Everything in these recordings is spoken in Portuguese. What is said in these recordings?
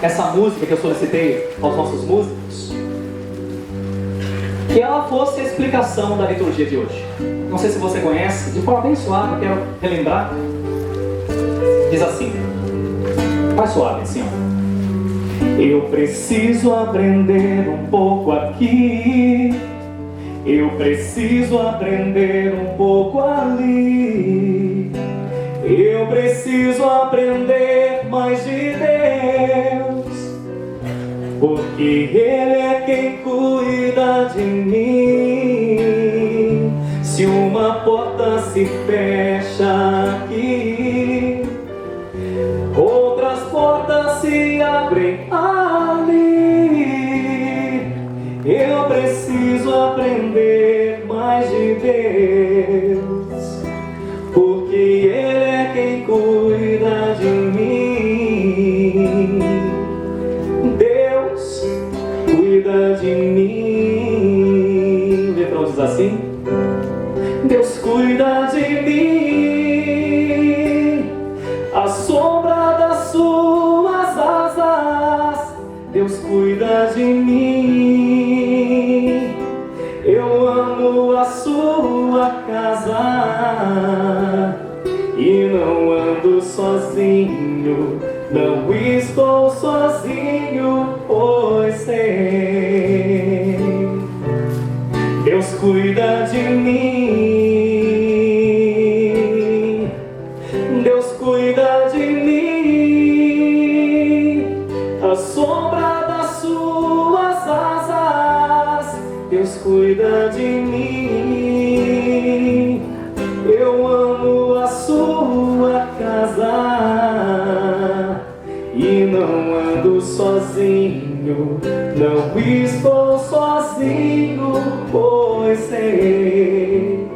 essa música que eu solicitei aos nossos músicos, que ela fosse a explicação da liturgia de hoje. Não sei se você conhece, de forma bem suave, eu quero relembrar. Diz assim, mais suave assim, ó. Eu preciso aprender um pouco aqui, eu preciso aprender um pouco ali, eu preciso aprender mais de Deus, porque Ele é quem cuida de mim. Se uma porta se fecha aqui, outras portas se abrem ali. Eu preciso aprender mais de Deus, porque Ele é quem cuida de mim. Deus cuida de mim. O refrão diz assim: Deus cuida de mim, a sombra das suas asas. Deus cuida de mim, eu amo a sua casa e não ando sozinho, não estou sozinho, pois sei. Deus cuida de mim, Deus cuida de mim, a sombra das suas asas. Deus cuida de mim, eu amo a sua casa e não ando sozinho, não estou sozinho, pois sei.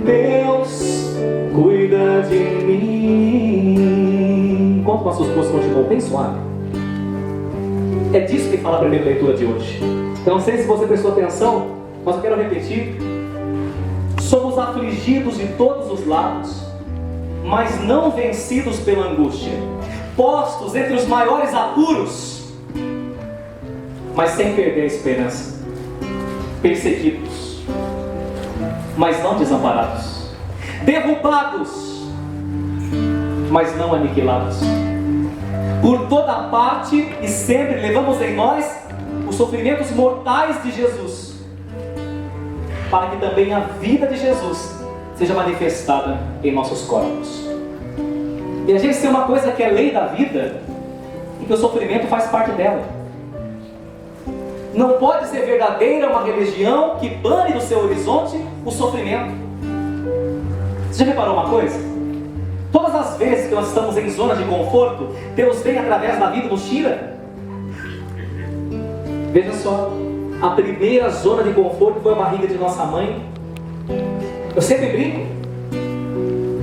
Deus cuida de mim. Enquanto nossos cursos continuam bem suave, é disso que fala a primeira leitura de hoje. Eu não sei se você prestou atenção, mas eu quero repetir. Somos afligidos de todos os lados, mas não vencidos pela angústia, postos entre os maiores apuros, mas sem perder a esperança, perseguidos, mas não desamparados, derrubados, mas não aniquilados. Por toda parte e sempre levamos em nós os sofrimentos mortais de Jesus, para que também a vida de Jesus seja manifestada em nossos corpos. E a gente tem uma coisa que é lei da vida, e que o sofrimento faz parte dela. Não pode ser verdadeira uma religião que bane do seu horizonte o sofrimento. Você já reparou uma coisa? Todas as vezes que nós estamos em zona de conforto, Deus vem através da vida e nos tira. Veja só, a primeira zona de conforto foi a barriga de nossa mãe. Eu sempre brinco.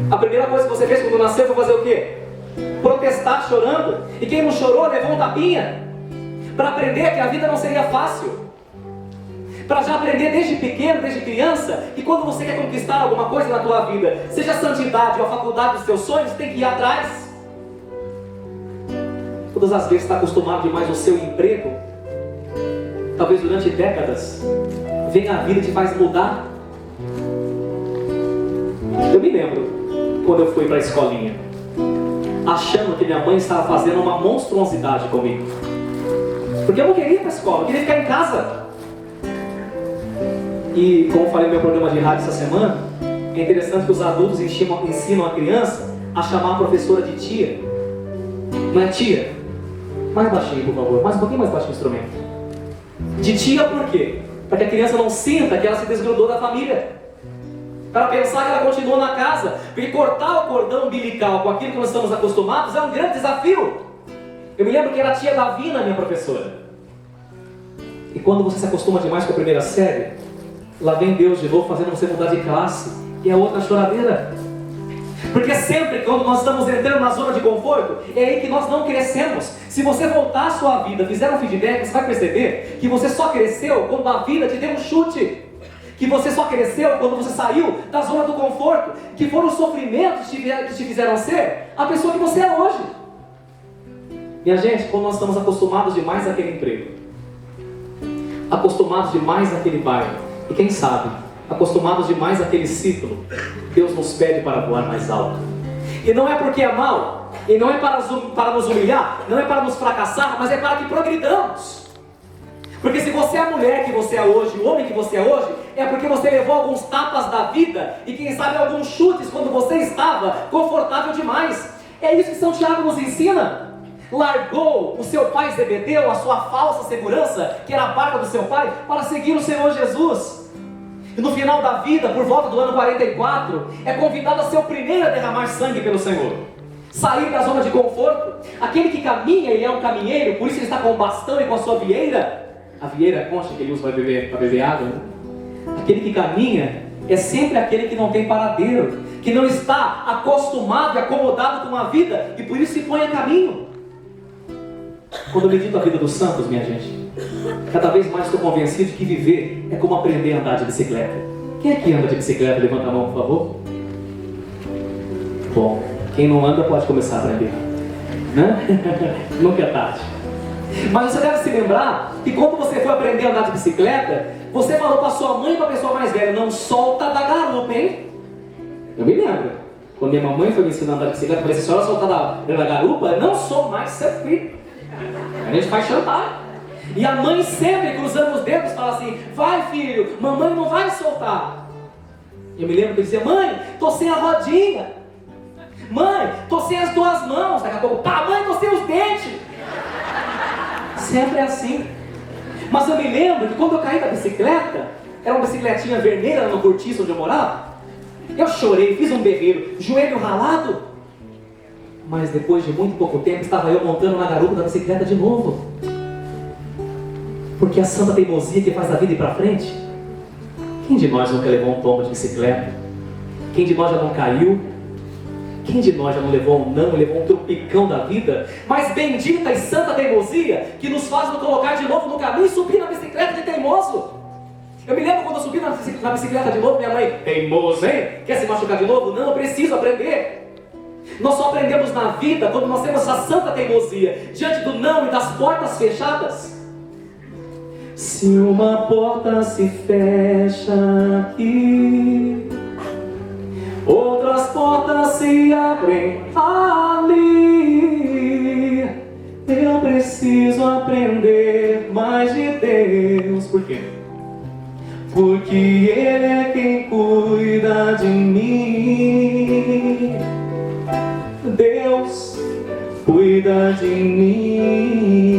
A primeira coisa que você fez quando nasceu foi fazer o quê? Protestar chorando. E quem não chorou levou um tapinha, para aprender que a vida não seria fácil. Para já aprender desde pequeno, desde criança, que quando você quer conquistar alguma coisa na tua vida, seja a santidade ou a faculdade dos teus sonhos, você tem que ir atrás. Todas as vezes está acostumado demais ao seu emprego, talvez durante décadas, vem a vida e te faz mudar. Eu me lembro quando eu fui para a escolinha, achando que minha mãe estava fazendo uma monstruosidade comigo, porque eu não queria ir para a escola, eu queria ficar em casa. E como falei no meu programa de rádio essa semana, é interessante que os adultos ensinam a criança a chamar a professora de tia. Não é tia? Mais baixinho, por favor, mais um pouquinho mais baixinho o instrumento. De tia por quê? Para que a criança não sinta que ela se desgrudou da família, para pensar que ela continua na casa. Porque cortar o cordão umbilical com aquilo que nós estamos acostumados é um grande desafio. Eu me lembro que era a tia Davina, minha professora. E quando você se acostuma demais com a primeira série, lá vem Deus de novo fazendo você mudar de classe, e é outra choradeira. Porque sempre quando nós estamos entrando na zona de conforto, é aí que nós não crescemos. Se você voltar a sua vida, fizer um feedback, você vai perceber que você só cresceu quando a vida te deu um chute. Que você só cresceu quando você saiu da zona do conforto. Que foram os sofrimentos que te fizeram ser a pessoa que você é hoje. Minha gente, quando nós estamos acostumados demais àquele emprego, acostumados demais àquele bairro, e quem sabe, acostumados demais àquele ciclo, Deus nos pede para voar mais alto. E não é porque é mal, e não é para nos humilhar, não é para nos fracassar, mas é para que progridamos. Porque se você é a mulher que você é hoje, o homem que você é hoje, é porque você levou alguns tapas da vida, e quem sabe alguns chutes quando você estava confortável demais. É isso que São Tiago nos ensina. Largou o seu pai Zebedeu, a sua falsa segurança, que era a barca do seu pai, para seguir o Senhor Jesus. E no final da vida, por volta do ano 44, é convidado a ser o primeiro a derramar sangue pelo Senhor. Sair da zona de conforto. Aquele que caminha, ele é um caminheiro, por isso ele está com o bastão e com a sua vieira. A vieira, a concha que ele usa para beber água, né? Aquele que caminha é sempre aquele que não tem paradeiro, que não está acostumado e acomodado com a vida, e por isso se põe a caminho. Quando eu medito a vida dos santos, minha gente, cada vez mais estou convencido de que viver é como aprender a andar de bicicleta. Quem aqui anda de bicicleta? Levanta a mão, por favor. Bom, quem não anda pode começar a aprender, né? Nunca é tarde. Mas você deve se lembrar que quando você foi aprender a andar de bicicleta, você falou para sua mãe e para a pessoa mais velha: não solta da garupa, hein? Eu me lembro. Quando minha mamãe foi me ensinar a andar de bicicleta, eu falei: se a senhora soltar da garupa, não sou mais seu filho. A gente vai chantar. E a mãe sempre cruzando os dedos fala assim: vai filho, mamãe não vai soltar. Eu me lembro que eu dizia: mãe, tô sem a rodinha. Mãe, tô sem as duas mãos. Daqui a pouco: pá, mãe, tô sem os dentes. Sempre é assim. Mas eu me lembro que quando eu caí da bicicleta, era uma bicicletinha vermelha no cortiço onde eu morava. Eu chorei, fiz um berreiro, joelho ralado. Mas depois de muito pouco tempo, estava eu montando na garupa da bicicleta de novo. Porque a santa teimosia que faz a vida ir para frente. Quem de nós nunca levou um tombo de bicicleta? Quem de nós já não caiu? Quem de nós já não levou um não, levou um tropicão da vida? Mas bendita e santa teimosia que nos faz nos colocar de novo no caminho e subir na bicicleta de teimoso. Eu me lembro quando eu subi na bicicleta de novo, minha mãe: teimoso, hein? Quer se machucar de novo? Não, eu preciso aprender. Nós só aprendemos na vida quando nós temos essa santa teimosia diante do não e das portas fechadas. Se uma porta se fecha aqui, outras portas se abrem ali. Eu preciso aprender mais de Deus. Por quê? Porque Ele é quem cuida de mim. Deus cuida de mim.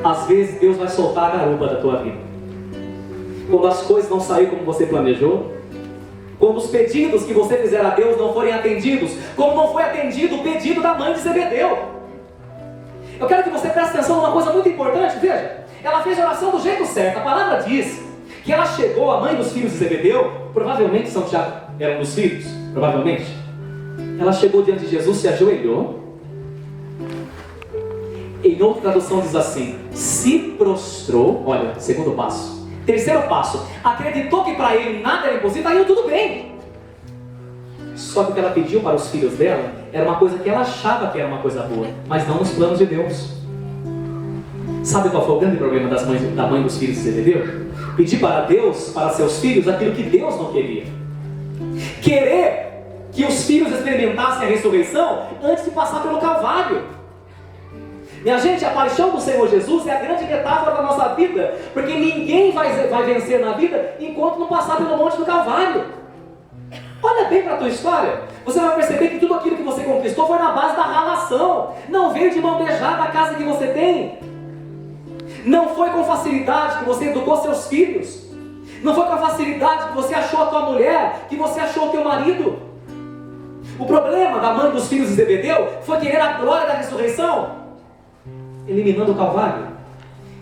Às vezes Deus vai soltar a garupa da tua vida. Quando as coisas não saírem como você planejou, quando os pedidos que você fizer a Deus não forem atendidos, como não foi atendido o pedido da mãe de Zebedeu. Eu quero que você preste atenção numa coisa muito importante. Veja, ela fez a oração do jeito certo. A palavra diz que ela chegou, a mãe dos filhos de Zebedeu, provavelmente São Tiago era um dos filhos, provavelmente. Ela chegou diante de Jesus, se ajoelhou. Em outra tradução diz assim: se prostrou. Olha, segundo passo. Terceiro passo: acreditou que para ele nada era impossível, aí tudo bem. Só que o que ela pediu para os filhos dela era uma coisa que ela achava que era uma coisa boa, mas não nos planos de Deus. Sabe qual foi o grande problema da mãe dos filhos de Zebedeu? Pedir para Deus, para seus filhos, aquilo que Deus não queria. Querer que os filhos experimentassem a ressurreição antes de passar pelo Calvário. Minha gente, a paixão do Senhor Jesus é a grande metáfora da nossa vida, porque ninguém vai vencer na vida enquanto não passar pelo monte do Calvário. Olha bem para a tua história, você vai perceber que tudo aquilo que você conquistou foi na base da ralação, não veio de mão beijada da casa que você tem, não foi com facilidade que você educou seus filhos, não foi com a facilidade que você achou a tua mulher, que você achou o teu marido. O problema da mãe dos filhos de Zebedeu foi querer a glória da ressurreição, eliminando o Calvário.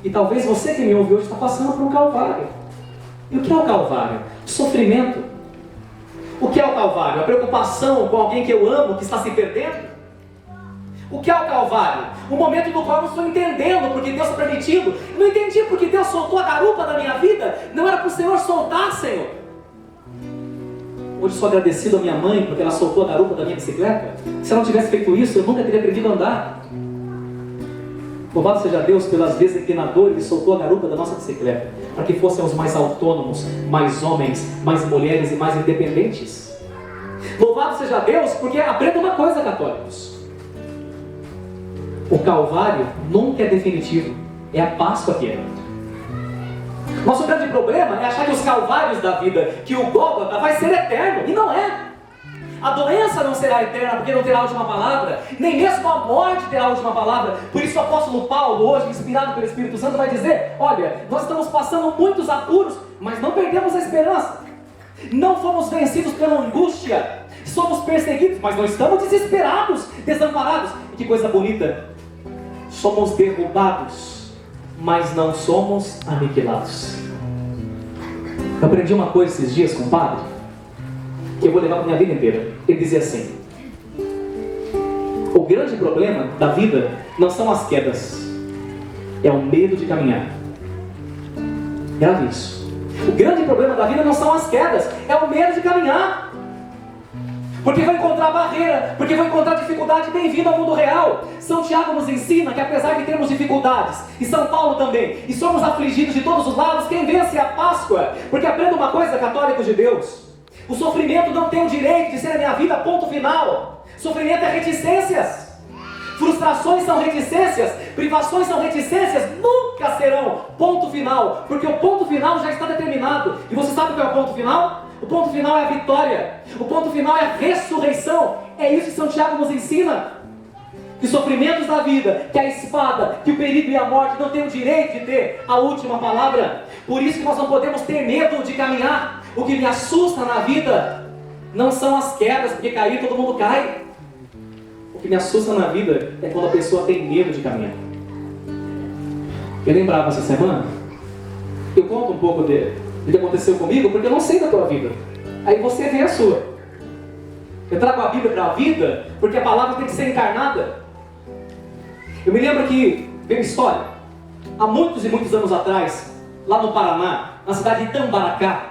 E talvez você que me ouve hoje está passando por um Calvário. E o que é o Calvário? O sofrimento. O que é o Calvário? A preocupação com alguém que eu amo, que está se perdendo? O que é o Calvário? O momento no qual eu não estou entendendo porque Deus está permitindo. Não entendi porque Deus soltou a garupa da minha vida. Não era para o Senhor soltar, Senhor. Hoje sou agradecido à minha mãe porque ela soltou a garupa da minha bicicleta. Se ela não tivesse feito isso, eu nunca teria aprendido a andar. Louvado seja Deus pelas vezes em que nadou e soltou a garupa da nossa bicicleta, para que fôssemos mais autônomos, mais homens, mais mulheres e mais independentes. Louvado seja Deus, porque aprenda uma coisa, católicos: o Calvário nunca é definitivo, é a Páscoa que é. Nosso grande problema é achar que os calvários da vida, que o Gólgota vai ser eterno, e não é. A doença não será eterna porque não terá a última palavra, nem mesmo a morte terá a última palavra. Por isso o apóstolo Paulo, hoje inspirado pelo Espírito Santo, vai dizer: olha, nós estamos passando muitos apuros, mas não perdemos a esperança. Não fomos vencidos pela angústia, somos perseguidos, mas não estamos desesperados, desamparados. E que coisa bonita, somos derrubados, mas não somos aniquilados. Eu aprendi uma coisa esses dias com o padre, que eu vou levar para minha vida inteira. Ele dizia assim: o grande problema da vida não são as quedas, é o medo de caminhar. Grave isso. O grande problema da vida não são as quedas, é o medo de caminhar. Porque vou encontrar barreira, porque vou encontrar dificuldade. Bem-vindo ao mundo real. São Tiago nos ensina que apesar de termos dificuldades, e São Paulo também, e somos afligidos de todos os lados, quem vence é a Páscoa. Porque aprenda uma coisa, católicos de Deus: o sofrimento não tem o direito de ser a minha vida, ponto final. Sofrimento é reticências. Frustrações são reticências. Privações são reticências. Nunca serão ponto final. Porque o ponto final já está determinado. E você sabe qual é o ponto final? O ponto final é a vitória. O ponto final é a ressurreição. É isso que São Tiago nos ensina. Que os sofrimentos da vida, que a espada, que o perigo e a morte não têm o direito de ter a última palavra. Por isso que nós não podemos ter medo de caminhar. O que me assusta na vida não são as quedas, porque cair todo mundo cai. O que me assusta na vida é quando a pessoa tem medo de caminhar. Eu lembrava essa semana, eu conto um pouco do que aconteceu comigo, porque eu não sei da tua vida. Aí você vê a sua. Eu trago a Bíblia para a vida, porque a palavra tem que ser encarnada. Eu me lembro que veio uma história, há muitos e muitos anos atrás, lá no Paraná, na cidade de Itambaracá.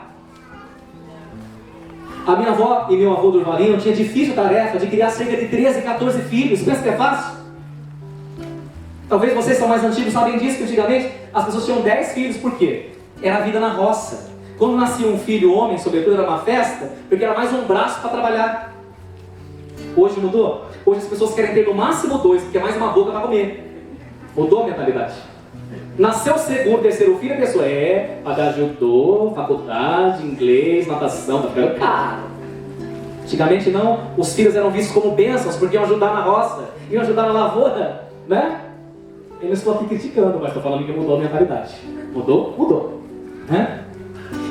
A minha avó e meu avô Durvalinho tinham a difícil tarefa de criar cerca de 13, 14 filhos. Pensa que é fácil? Talvez vocês são mais antigos, sabem disso, que antigamente as pessoas tinham 10 filhos. Por quê? Era a vida na roça. Quando nascia um filho homem, sobretudo, era uma festa, porque era mais um braço para trabalhar. Hoje mudou? Hoje as pessoas querem ter no máximo 2, porque é mais uma boca para comer. Mudou a mentalidade. Nasceu o segundo, terceiro filho, a pessoa pagar judô, faculdade, inglês, natação, tá ficando caro. Antigamente não, os filhos eram vistos como bênçãos, porque iam ajudar na roça, iam ajudar na lavoura, né? Eu não estou aqui criticando, mas estou falando que mudou a mentalidade. Mudou? Mudou. Né?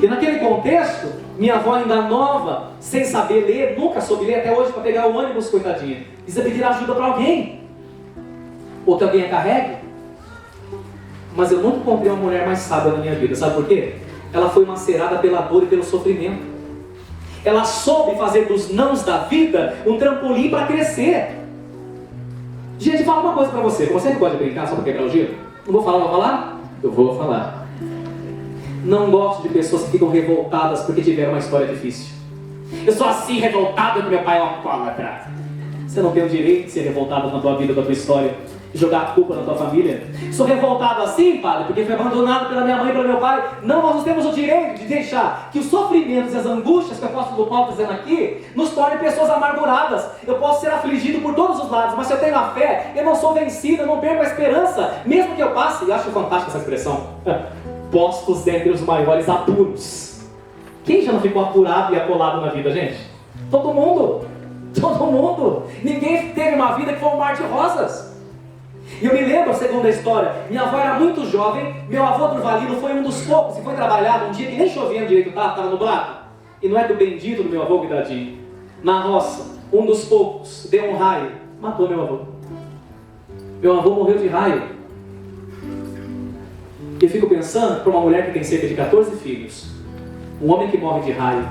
E naquele contexto, minha avó ainda nova, sem saber ler, nunca soube ler até hoje, para pegar o ônibus, coitadinha, precisa pedir ajuda para alguém. Ou que alguém a carregue. Mas eu nunca encontrei uma mulher mais sábia na minha vida. Sabe por quê? Ela foi macerada pela dor e pelo sofrimento. Ela soube fazer dos nãos da vida um trampolim para crescer. Gente, fala uma coisa para você. Você não pode brincar só para quebrar o gelo? Não vou falar, vou falar? Eu vou falar. Não gosto de pessoas que ficam revoltadas porque tiveram uma história difícil. Eu sou assim revoltado porque meu pai é um alcoólatra. Você não tem o direito de ser revoltado na tua vida, na tua história, e jogar a culpa na tua família. Sou revoltado assim, padre, porque fui abandonado pela minha mãe e pelo meu pai. Não, nós temos o direito de deixar que os sofrimentos e as angústias que o apóstolo Paulo está dizendo aqui nos tornem pessoas amarguradas. Eu posso ser afligido por todos os lados, mas se eu tenho a fé, eu não sou vencido, eu não perco a esperança, mesmo que eu passe, e acho fantástica essa expressão, postos entre os maiores apuros. Quem já não ficou apurado e acolado na vida, gente? Todo mundo. Todo mundo. Ninguém teve uma vida que foi um mar de rosas. E eu me lembro, segundo a história, minha avó era muito jovem, meu avô Durvalino foi um dos poucos e foi trabalhar num dia que nem chovendo direito, estava nublado. E não é do bendito do meu avô, cuidadinho. Na roça, um dos poucos deu um raio, matou meu avô. Meu avô morreu de raio. E eu fico pensando, para uma mulher que tem cerca de 14 filhos, um homem que morre de raio,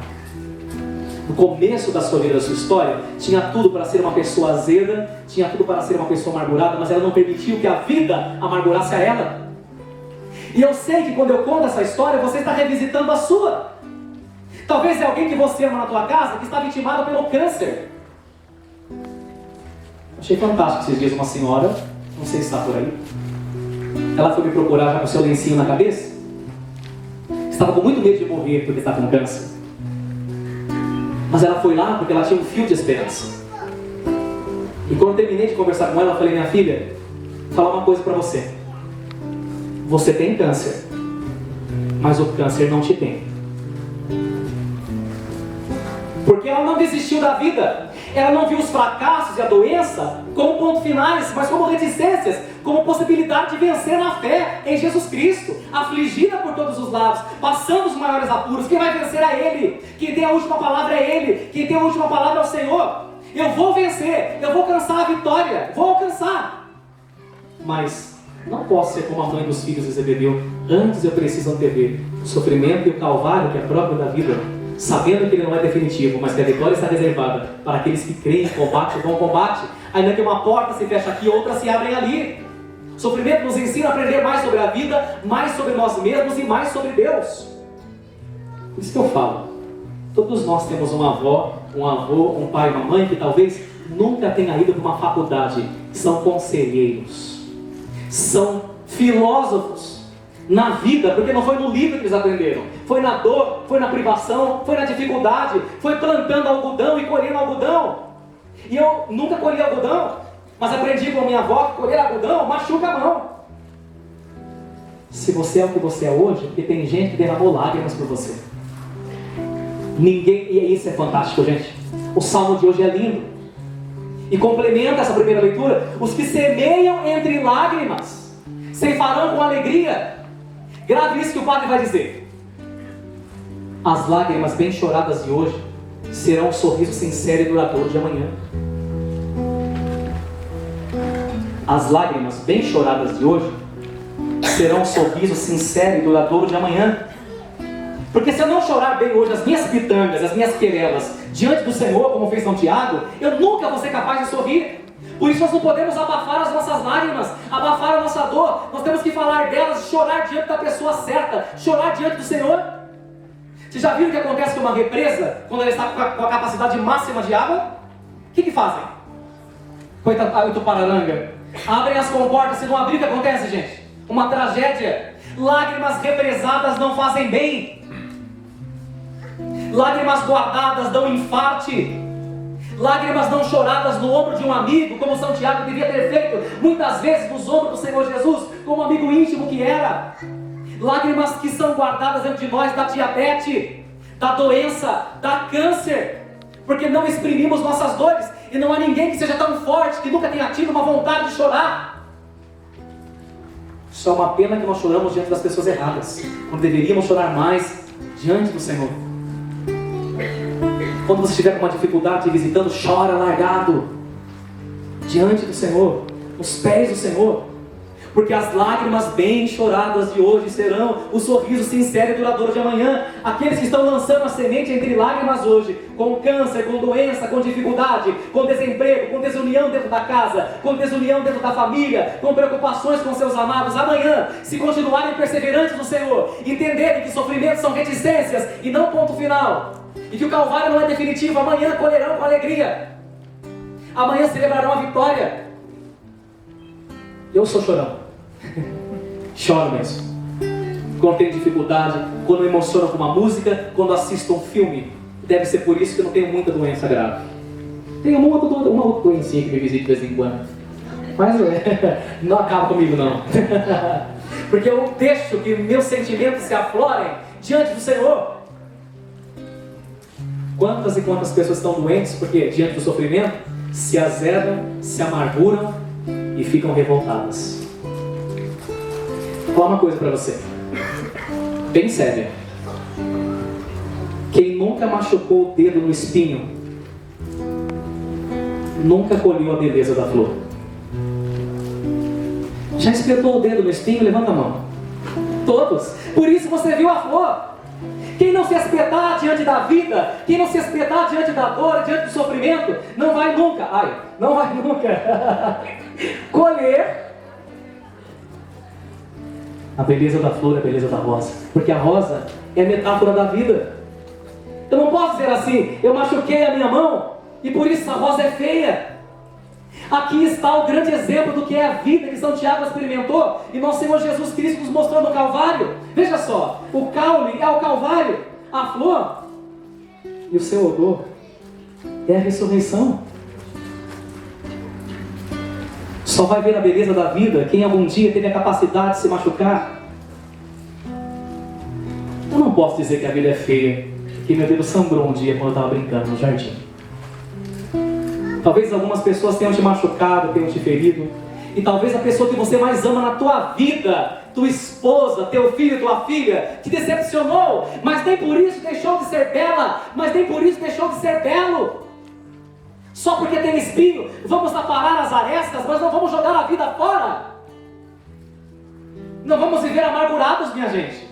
no começo da sua vida, da sua história, tinha tudo para ser uma pessoa azeda, tinha tudo para ser uma pessoa amargurada, mas ela não permitiu que a vida amargurasse a ela. E eu sei que quando eu conto essa história, você está revisitando a sua. Talvez é alguém que você ama na tua casa, que está vitimado pelo câncer. Achei fantástico esses dias uma senhora, não sei se está por aí, Ela foi me procurar já com o seu lencinho na cabeça. Estava com muito medo de morrer porque estava com câncer. Mas ela foi lá porque ela tinha um fio de esperança. E quando eu terminei de conversar com ela, eu falei: minha filha, vou falar uma coisa para você. Você tem câncer, mas o câncer não te tem. Porque ela não desistiu da vida. Ela não viu os fracassos e a doença como pontos finais, mas como reticências, como possibilidade de vencer na fé em Jesus Cristo, afligida por todos os lados, passando os maiores apuros. Quem vai vencer é Ele. Quem tem a última palavra é Ele. Quem tem a última palavra é o Senhor. Eu vou vencer, eu vou alcançar a vitória, vou alcançar. Mas não posso ser como a mãe dos filhos de Zebedeu. Antes eu preciso antever o sofrimento e o calvário que é próprio da vida, sabendo que ele não é definitivo, mas que a vitória está reservada para aqueles que creem, combatem, vão ao combate, ainda que uma porta se feche aqui, outras se abrem ali. O sofrimento nos ensina a aprender mais sobre a vida, mais sobre nós mesmos e mais sobre Deus. Por isso que eu falo, todos nós temos uma avó, um avô, um pai, uma mãe que talvez nunca tenha ido para uma faculdade. São conselheiros, são filósofos na vida, porque não foi no livro que eles aprenderam, foi na dor, foi na privação, foi na dificuldade, foi plantando algodão e colhendo algodão. E eu nunca colhi algodão, mas aprendi com a minha avó que colher algodão machuca a mão. Se você é o que você é hoje, porque tem gente que derramou lágrimas por você. Ninguém, e isso é fantástico, gente. O salmo de hoje é lindo e complementa essa primeira leitura. Os que semeiam entre lágrimas ceifarão com alegria. Grave isso que o padre vai dizer. As lágrimas bem choradas de hoje serão um sorriso sincero e duradouro de amanhã. As lágrimas bem choradas de hoje serão um sorriso sincero e duradouro de amanhã. Porque se eu não chorar bem hoje as minhas pitangas, as minhas querelas diante do Senhor, como fez São Tiago, eu nunca vou ser capaz de sorrir. Por isso nós não podemos abafar as nossas lágrimas, abafar a nossa dor. Nós temos que falar delas, chorar diante da pessoa certa, chorar diante do Senhor. Vocês já viram o que acontece com uma represa, quando ela está com a capacidade máxima de água? O que fazem? Coitado, Tupararanga. Abrem as comportas, se não abrir, o que acontece, gente? Uma tragédia. Lágrimas represadas não fazem bem. Lágrimas guardadas dão infarte. Lágrimas não choradas no ombro de um amigo, como São Tiago devia ter feito, muitas vezes nos ombros do Senhor Jesus, como amigo íntimo que era. Lágrimas que são guardadas dentro de nós da diabetes, da doença, da câncer, porque não exprimimos nossas dores, e não há ninguém que seja tão forte, que nunca tenha tido uma vontade de chorar. Só uma pena que nós choramos diante das pessoas erradas, quando deveríamos chorar mais diante do Senhor. Quando você estiver com uma dificuldade visitando, chora largado diante do Senhor, nos pés do Senhor. Porque as lágrimas bem choradas de hoje serão o sorriso sincero e duradouro de amanhã. Aqueles que estão lançando a semente entre lágrimas hoje, com câncer, com doença, com dificuldade, com desemprego, com desunião dentro da casa, com desunião dentro da família, com preocupações com seus amados, amanhã, se continuarem perseverantes no Senhor, entenderem que sofrimentos são reticências e não ponto final, e que o Calvário não é definitivo, amanhã colherão com alegria, amanhã celebrarão a vitória. Eu sou chorão. Choro mesmo. Quando tenho dificuldade, quando me emociono com uma música, quando assisto um filme. Deve ser por isso que eu não tenho muita doença grave. Tenho uma outra doencinha que me visita de vez em quando. Mas não acaba comigo não. Porque eu deixo que meus sentimentos se aflorem diante do Senhor. Quantas e quantas pessoas estão doentes porque diante do sofrimento se azedam, se amarguram e ficam revoltadas. Vou falar uma coisa para você, bem séria. Quem nunca machucou o dedo no espinho, nunca colheu a beleza da flor. Já espetou o dedo no espinho? Levanta a mão. Todos. Por isso você viu a flor. Quem não se espetar diante da vida, quem não se espetar diante da dor, diante do sofrimento, não vai nunca, não vai nunca colher a beleza da flor, a beleza da rosa. Porque a rosa é a metáfora da vida. Eu não posso dizer assim, eu machuquei a minha mão e por isso a rosa é feia. Aqui está o grande exemplo do que é a vida que São Tiago experimentou e nosso Senhor Jesus Cristo nos mostrou no Calvário. Veja só, o caule é o Calvário, a flor e o seu odor é a ressurreição. Só vai ver a beleza da vida quem algum dia teve a capacidade de se machucar. Eu não posso dizer que a vida é feia, porque meu dedo sangrou um dia quando eu estava brincando no jardim. Talvez algumas pessoas tenham te machucado, tenham te ferido. E talvez a pessoa que você mais ama na tua vida, tua esposa, teu filho, tua filha, te decepcionou, mas nem por isso deixou de ser bela, mas nem por isso deixou de ser belo. Só porque tem espinho, vamos aparar as arestas, mas não vamos jogar a vida fora. Não vamos viver amargurados, minha gente.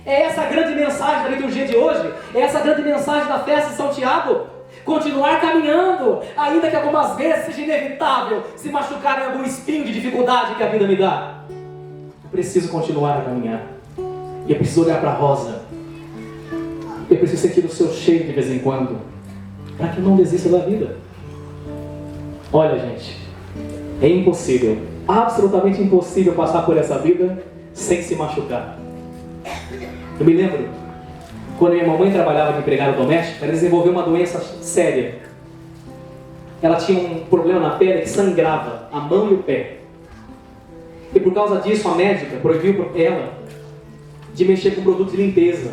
É essa a grande mensagem da liturgia de hoje, é essa a grande mensagem da festa de São Tiago. Continuar caminhando, ainda que algumas vezes seja inevitável se machucar em algum espinho de dificuldade que a vida me dá. Eu preciso continuar a caminhar. E eu preciso olhar para a rosa. Eu preciso sentir o seu cheiro de vez em quando, para que eu não desista da vida. Olha, gente, é impossível, absolutamente impossível passar por essa vida sem se machucar. Eu me lembro, quando minha mamãe trabalhava de empregada doméstica, ela desenvolveu uma doença séria. Ela tinha um problema na pele que sangrava a mão e o pé. E por causa disso, a médica proibiu ela de mexer com produto de limpeza.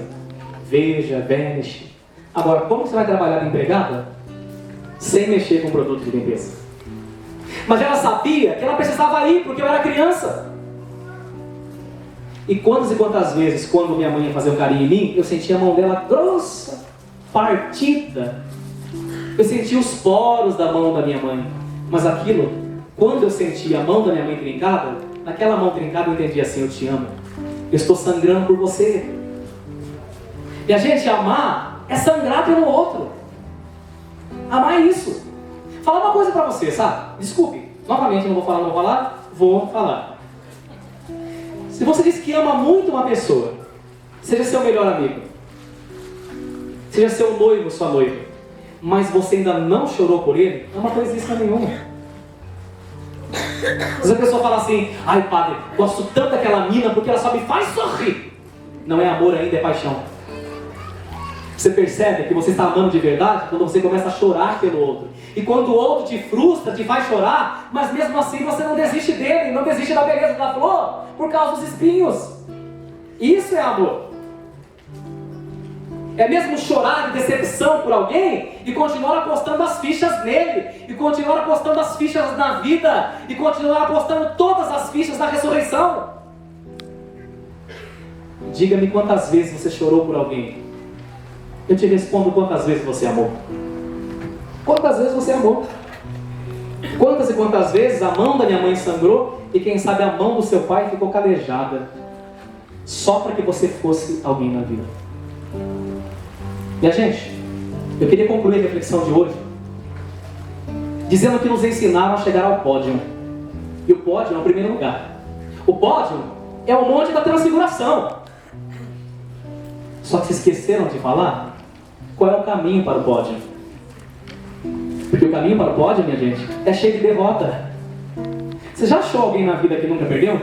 Veja, Vanish. Agora, como você vai trabalhar de empregada sem mexer com produto de limpeza? Mas ela sabia que ela precisava ir, porque eu era criança. E quantas e quantas vezes, quando minha mãe ia fazer um carinho em mim, eu sentia a mão dela grossa, partida. Eu sentia os poros da mão da minha mãe. Mas aquilo, quando eu sentia a mão da minha mãe trincada, naquela mão trincada eu entendia assim: eu te amo. Eu estou sangrando por você. E a gente amar é sangrar pelo outro. Amar é isso. Falar uma coisa pra você, sabe? Desculpe, novamente eu não vou falar, vou falar. Se você diz que ama muito uma pessoa, seja seu melhor amigo, seja seu noivo, sua noiva, mas você ainda não chorou por ele, não é uma coisa isso nenhuma. Se a pessoa fala assim: ai padre, gosto tanto daquela mina porque ela só me faz sorrir. Não é amor ainda, é paixão. Você percebe que você está amando de verdade quando você começa a chorar pelo outro. E quando o outro te frustra, te faz chorar, mas mesmo assim você não desiste dele, não desiste da beleza da flor, por causa dos espinhos. Isso é amor. É mesmo chorar de decepção por alguém e continuar apostando as fichas nele, e continuar apostando as fichas na vida, e continuar apostando todas as fichas na ressurreição. Diga-me quantas vezes você chorou por alguém. Eu te respondo quantas vezes você amou. Quantas vezes você amou? Quantas e quantas vezes a mão da minha mãe sangrou e quem sabe a mão do seu pai ficou calejada, só para que você fosse alguém na vida. Minha gente, eu queria concluir a reflexão de hoje dizendo que nos ensinaram a chegar ao pódio. E o pódio é o primeiro lugar. O pódio é o monte da transfiguração. Só que se esqueceram de falar qual é o caminho para o pódio. Porque o caminho para o pódio, minha gente, é cheio de derrota. Você já achou alguém na vida que nunca perdeu?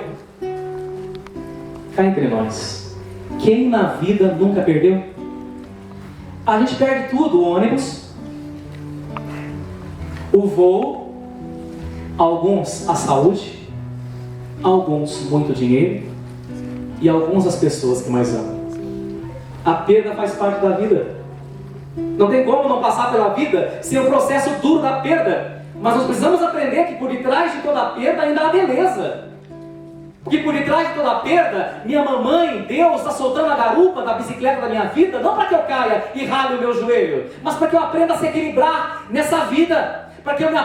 Cá entre nós, quem na vida nunca perdeu? A gente perde tudo: o ônibus, o voo, alguns a saúde, alguns muito dinheiro e alguns as pessoas que mais amam. A perda faz parte da vida. Não tem como não passar pela vida sem o processo duro da perda. Mas nós precisamos aprender que por detrás de toda a perda ainda há beleza. Que por detrás de toda a perda, minha mamãe, Deus, está soltando a garupa da bicicleta da minha vida, não para que eu caia e rale o meu joelho, mas para que eu aprenda a se equilibrar nessa vida. Para que eu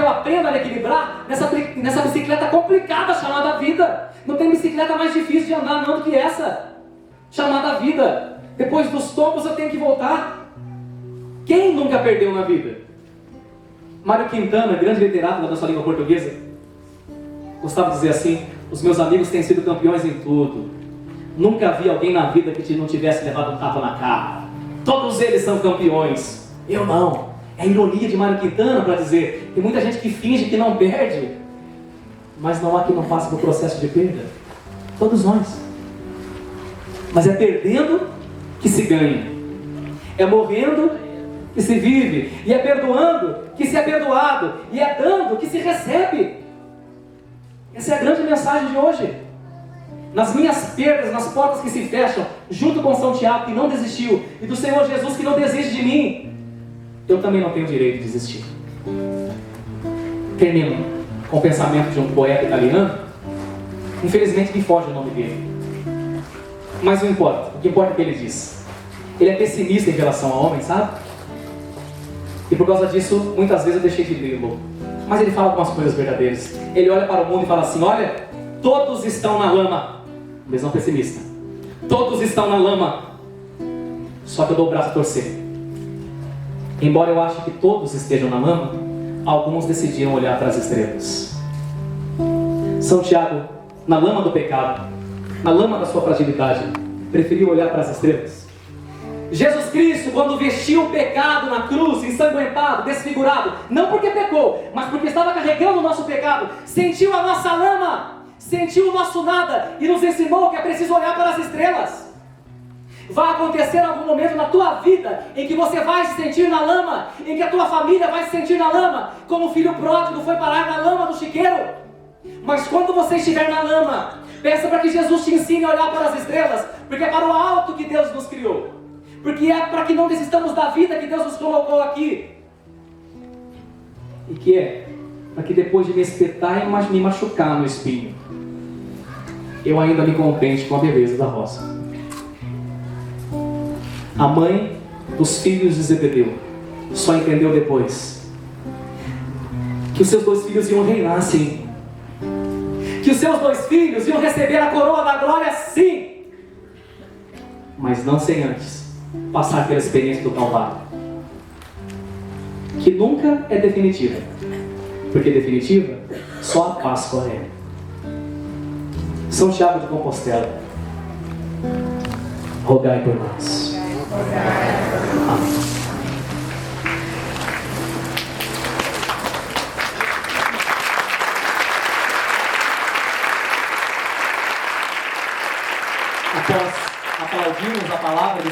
aprenda a me equilibrar nessa bicicleta complicada chamada vida. Não tem bicicleta mais difícil de andar não do que essa, chamada vida. Depois dos tombos eu tenho que voltar. Quem nunca perdeu na vida? Mário Quintana, grande literato da nossa língua portuguesa, gostava de dizer assim: os meus amigos têm sido campeões em tudo. Nunca vi alguém na vida que não tivesse levado um tapa na cara. Todos eles são campeões. Eu não. É ironia de Mário Quintana para dizer, tem muita gente que finge que não perde, mas não há quem não passe por processo de perda. Todos nós. Mas é perdendo que se ganha. É morrendo que se vive. E é perdoando que se é perdoado. E é dando que se recebe. Essa é a grande mensagem de hoje. Nas minhas perdas, nas portas que se fecham, junto com São Tiago, que não desistiu, e do Senhor Jesus, que não desiste de mim, eu também não tenho direito de desistir. Termino com o pensamento de um poeta italiano. Infelizmente me foge o nome dele, mas não importa. O que importa é o que ele diz. Ele é pessimista em relação ao homem, sabe? E por causa disso, muitas vezes eu deixei de lê-lo. Mas ele fala algumas coisas verdadeiras. Ele olha para o mundo e fala assim: olha, todos estão na lama. Mas não pessimista. Todos estão na lama. Só que eu dou o braço a torcer. Embora eu ache que todos estejam na lama, alguns decidiram olhar para as estrelas. São Tiago, na lama do pecado, na lama da sua fragilidade, preferiu olhar para as estrelas. Jesus Cristo, quando vestiu o pecado na cruz, ensanguentado, desfigurado, não porque pecou, mas porque estava carregando o nosso pecado, sentiu a nossa lama, sentiu o nosso nada e nos ensinou que é preciso olhar para as estrelas. Vai acontecer algum momento na tua vida em que você vai se sentir na lama, em que a tua família vai se sentir na lama, como o filho pródigo foi parar na lama do chiqueiro. Mas quando você estiver na lama, peça para que Jesus te ensine a olhar para as estrelas, porque é para o alto que Deus nos criou, porque é para que não desistamos da vida que Deus nos colocou aqui, e que é para que depois de me espetar e me machucar no espinho, eu ainda me contente com a beleza da rosa. A mãe dos filhos de Zebedeu só entendeu depois que os seus dois filhos iam reinar sim, que os seus dois filhos iam receber a coroa da glória sim, mas não sem antes passar pela experiência do Calvário, que nunca é definitiva, porque definitiva só a Páscoa é. São Tiago de Compostela, rogai por nós. Amém. Após aplaudirmos a palavra do Senhor,